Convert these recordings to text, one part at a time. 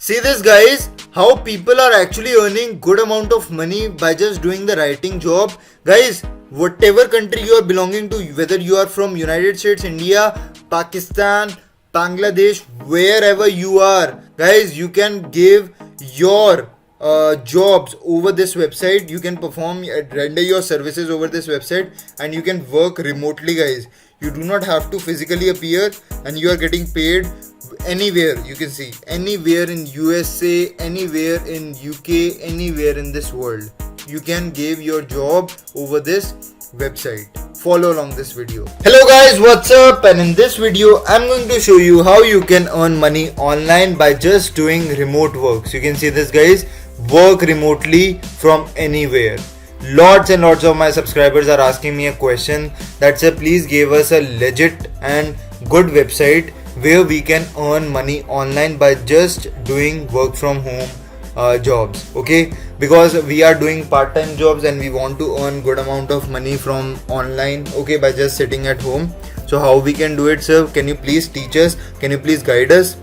See this guys, how people are actually earning good amount of money by just doing the writing job. Guys, whatever country you are belonging to, whether you are from United States, India, Pakistan, Bangladesh, wherever you are, guys, you can give your jobs over this website. You can render your services over this website, and you can work remotely, guys. You do not have to physically appear, and you are getting paid anywhere. You can see anywhere in USA, anywhere in UK, anywhere in this world. You can give your job over this website. Follow along this video. Hello guys, what's up? And in this video I'm going to show you how you can earn money online by just doing remote work. So you can see this guys, work remotely from anywhere. Lots and lots of my subscribers are asking me a question that said please give us a legit and good website where we can earn money online by just doing work from home jobs. Okay, because we are doing part-time jobs and we want to earn good amount of money from online, okay, by just sitting at home. So how we can do it, sir? Can you please teach us? Can you please guide us?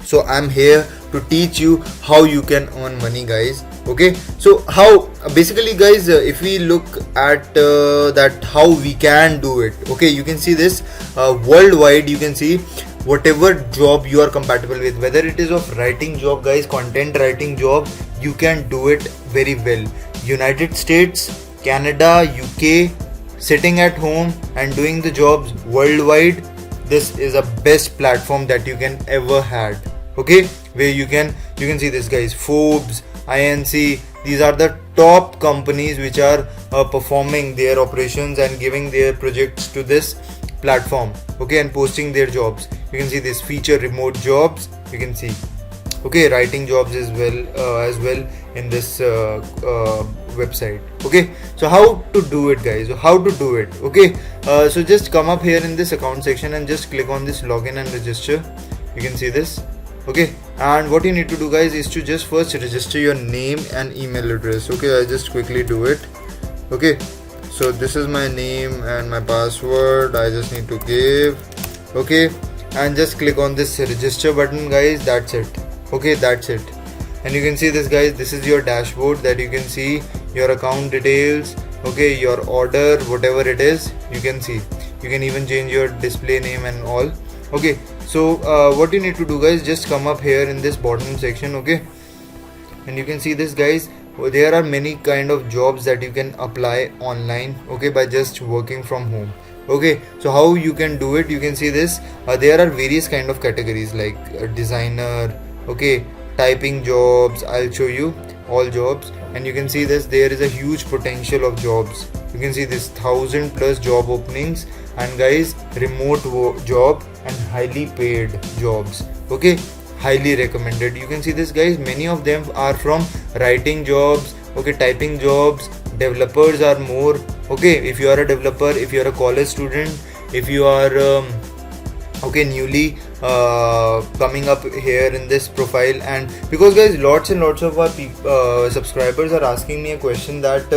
So I'm here to teach you how you can earn money, guys. Okay, so how basically guys, if we look at that how we can do it, okay, you can see this worldwide. You can see whatever job you are compatible with, whether it is of writing job, guys, content writing job, you can do it very well. United States, Canada, UK, sitting at home and doing the jobs worldwide, this is a best platform that you can ever had. Okay, where you can see this guys, Forbes, INC, these are the top companies which are performing their operations and giving their projects to this platform, okay, and posting their jobs. You can see this feature remote jobs, you can see, okay, writing jobs as well in this website. Okay, so how to do it, guys? How to do it? Okay, so just come up here in this account section and just click on this login and register. You can see this. Okay, and what you need to do, guys, is to just first register your name and email address. Okay, I just quickly do it. Okay, so this is my name and my password. I just need to give. Okay, and just click on this register button, guys. That's it. Okay, that's it. And you can see this, guys, this is your dashboard that you can see your account details. Okay, your order, whatever it is, you can see. You can even change your display name and all. Okay, so what you need to do, guys, just come up here in this bottom section. Okay, and you can see this, guys, there are many kind of jobs that you can apply online, okay, by just working from home. Okay, so how you can do it, you can see this, there are various kind of categories like designer, okay, typing jobs. I'll show you all jobs, and you can see this, there is a huge potential of jobs. You can see this 1,000+ job openings, and guys, remote job and highly paid jobs. Okay, highly recommended. You can see this, guys, many of them are from writing jobs, okay, typing jobs, developers are more. Okay, if you are a developer, if you are a college student, if you are okay, newly coming up here in this profile, and because, guys, lots and lots of our subscribers are asking me a question that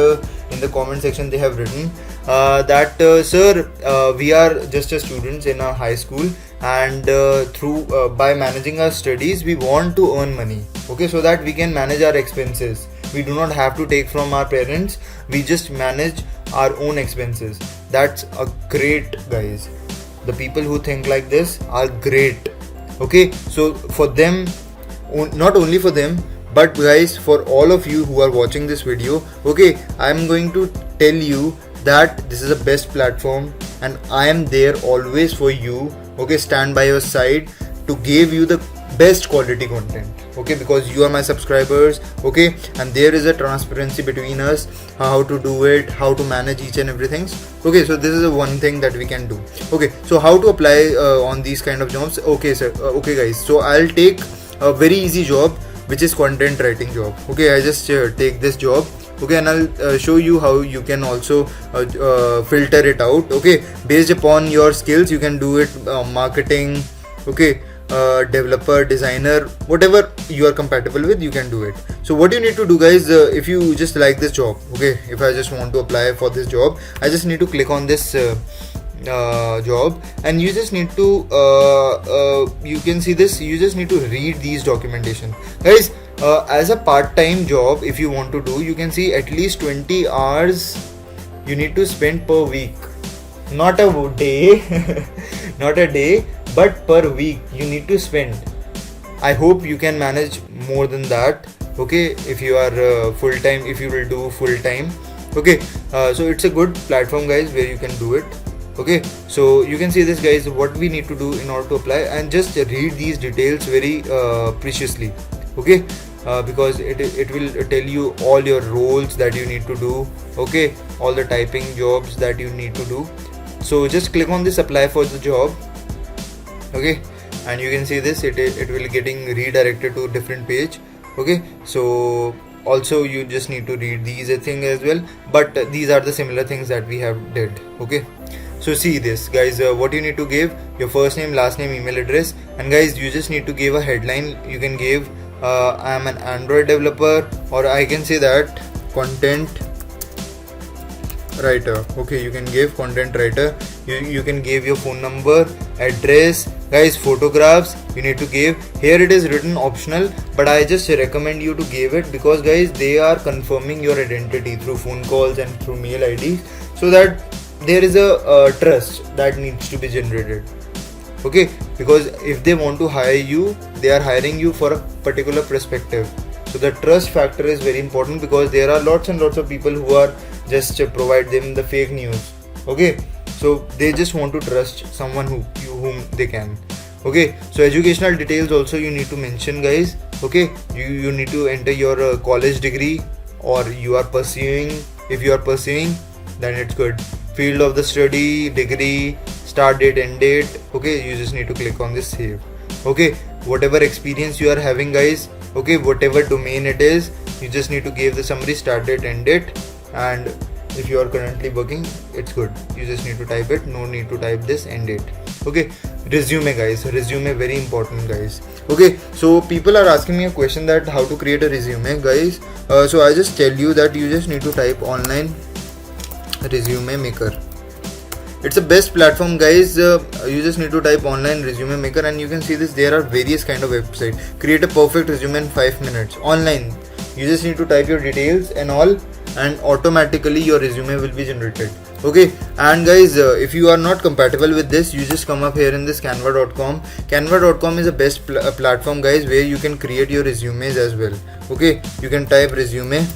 in the comment section they have written that sir, we are just a students in a high school, and through by managing our studies we want to earn money, okay, so that we can manage our expenses. We do not have to take from our parents, we just manage our own expenses. That's a great, guys. The people who think like this are great. Okay, so for them, not only for them, but guys, for all of you who are watching this video, okay, I'm going to tell you that this is the best platform and I am there always for you. Okay, stand by your side to give you the best quality content. Okay, because you are my subscribers. Okay, and there is a transparency between us, how to do it, how to manage each and everything. Okay, so this is the one thing that we can do. Okay, so how to apply on these kind of jobs? Okay, sir. Okay, guys, so I'll take a very easy job, which is content writing job. Okay, I just take this job. Okay, and I'll show you how you can also filter it out. Okay, based upon your skills, you can do it marketing. Okay, developer, designer, whatever you are compatible with, you can do it. So what you need to do, guys, if you just like this job, okay, if I just want to apply for this job, I just need to click on this job, and you just need to you can see this, you just need to read these documentation, guys. As a part-time job, if you want to do, you can see at least 20 hours you need to spend per week, not a day not a day, but per week you need to spend. I hope you can manage more than that, okay, if you are full-time, if you will do full-time, okay. So it's a good platform, guys, where you can do it, okay. So you can see this, guys, what we need to do in order to apply, and just read these details very preciously, okay. Because it will tell you all your roles that you need to do, okay, all the typing jobs that you need to do. So just click on this apply for the job, okay, and you can see this, it will getting redirected to different page, okay. So also you just need to read these things as well, but these are the similar things that we have did, okay. So see this, guys, what you need to give: your first name, last name, email address, and guys, you just need to give a headline. You can give I am an Android developer, or I can say that content writer, okay. You can give content writer. You can give your phone number, address, guys, photographs you need to give. Here it is written optional, but I just recommend you to give it, because guys, they are confirming your identity through phone calls and through mail IDs, so that there is a trust that needs to be generated, okay. Because if they want to hire you, they are hiring you for a particular perspective, so the trust factor is very important, because there are lots and lots of people who are just provide them the fake news, okay. So they just want to trust someone whom they can, okay. So educational details also you need to mention, guys, okay. You need to enter your college degree, or you are pursuing. If you are pursuing, then it's good. Field of the study, degree, start date, end date, okay. You just need to click on this save, okay. Whatever experience you are having, guys, okay, whatever domain it is, you just need to give the summary, start date, end date, and if you are currently working, it's good. You just need to type it, no need to type this end date, okay. Resume, guys, resume very important, guys, okay. So people are asking me a question that how to create a resume, guys. So I just tell you that you just need to type online resume maker. It's the best platform, guys. You just need to type online resume maker, and you can see this, there are various kind of website. Create a perfect resume in 5 minutes online. You just need to type your details and all, and automatically your resume will be generated, okay. And guys, if you are not compatible with this, you just come up here in this canva.com. Canva.com is the best platform, guys, where you can create your resumes as well, okay. You can type resume,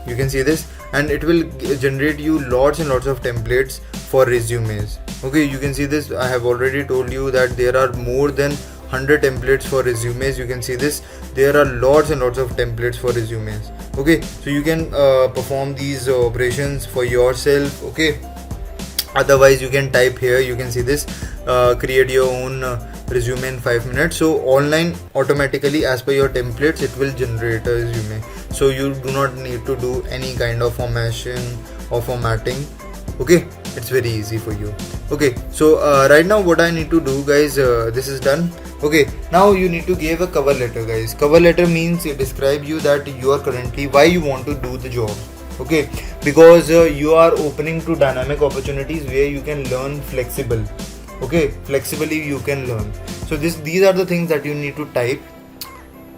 you can see this, and it will generate you lots and lots of templates for resumes, okay. You can see this, I have already told you that there are more than 100 templates for resumes. You can see this, there are lots and lots of templates for resumes, okay. So you can perform these operations for yourself, okay. Otherwise you can type here, you can see this, create your own resume in 5 minutes. So online, automatically as per your templates, it will generate a resume, so you do not need to do any kind of formation or formatting, okay. It's very easy for you, okay. So right now what I need to do, guys, this is done, okay. Now you need to give a cover letter, guys. Cover letter means it describe you that you are currently, why you want to do the job, okay. Because you are opening to dynamic opportunities where you can learn flexible, okay. Flexibly you can learn. So these are the things that you need to type.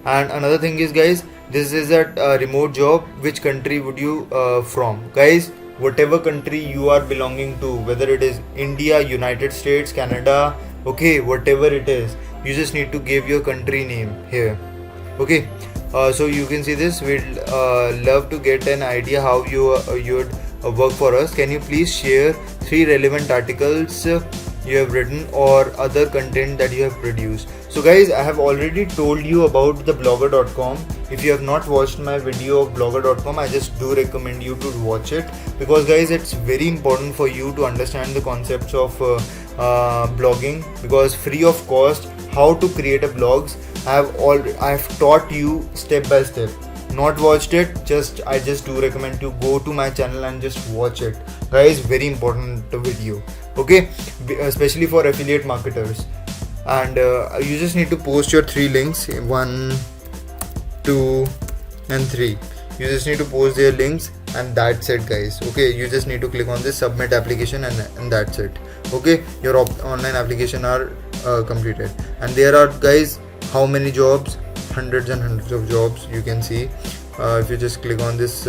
And another thing is, guys, this is a remote job. Which country would you from, guys? Whatever country you are belonging to, whether it is India, United States, Canada, okay, whatever it is, you just need to give your country name here, okay. So you can see this, we'd love to get an idea how you'd work for us. Can you please share 3 relevant articles you have written or other content that you have produced? So guys, I have already told you about the blogger.com. If you have not watched my video of blogger.com, I just do recommend you to watch it, because guys, it's very important for you to understand the concepts of blogging, because free of cost how to create a blogs, I've taught you step by step. Not watched it, I just do recommend you go to my channel and just watch it, guys. Very important video, okay, especially for affiliate marketers. And you just need to post your 3 links, 1, 2 and 3. You just need to post their links and that's it, guys. Okay, you just need to click on this submit application, and that's it. Okay, your online application are completed. And there are, guys, how many jobs? Hundreds and hundreds of jobs you can see. If you just click on this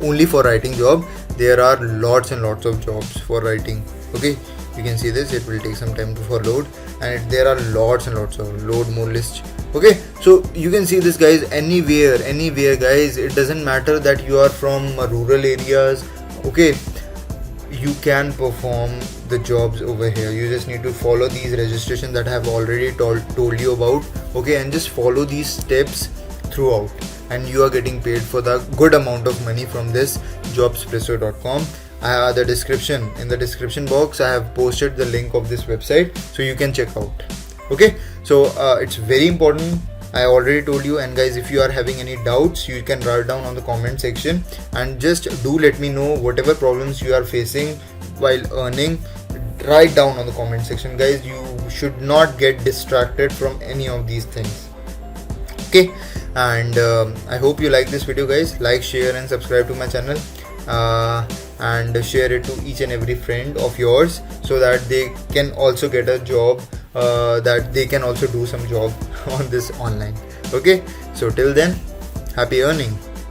only for writing job, there are lots and lots of jobs for writing. Okay, you can see this. It will take some time for load, and there are lots and lots of load more list. Okay, so you can see this, guys. Anywhere, guys, it doesn't matter that you are from rural areas. Okay, you can perform the jobs over here. You just need to follow these registrations that I have already told you about. Okay, and just follow these steps throughout, and you are getting paid for the good amount of money from this jobspresso.com. The description, in the description box, I have posted the link of this website, so you can check out. Okay, so it's very important, I already told you. And guys, if you are having any doubts, you can write down on the comment section, and just do let me know whatever problems you are facing while earning. Write down on the comment section, guys. You should not get distracted from any of these things. Okay, and I hope you like this video, guys. Like, share and subscribe to my channel, and share it to each and every friend of yours, so that they can also get a job, that they can also do some job on this online. Okay, so till then, happy earning.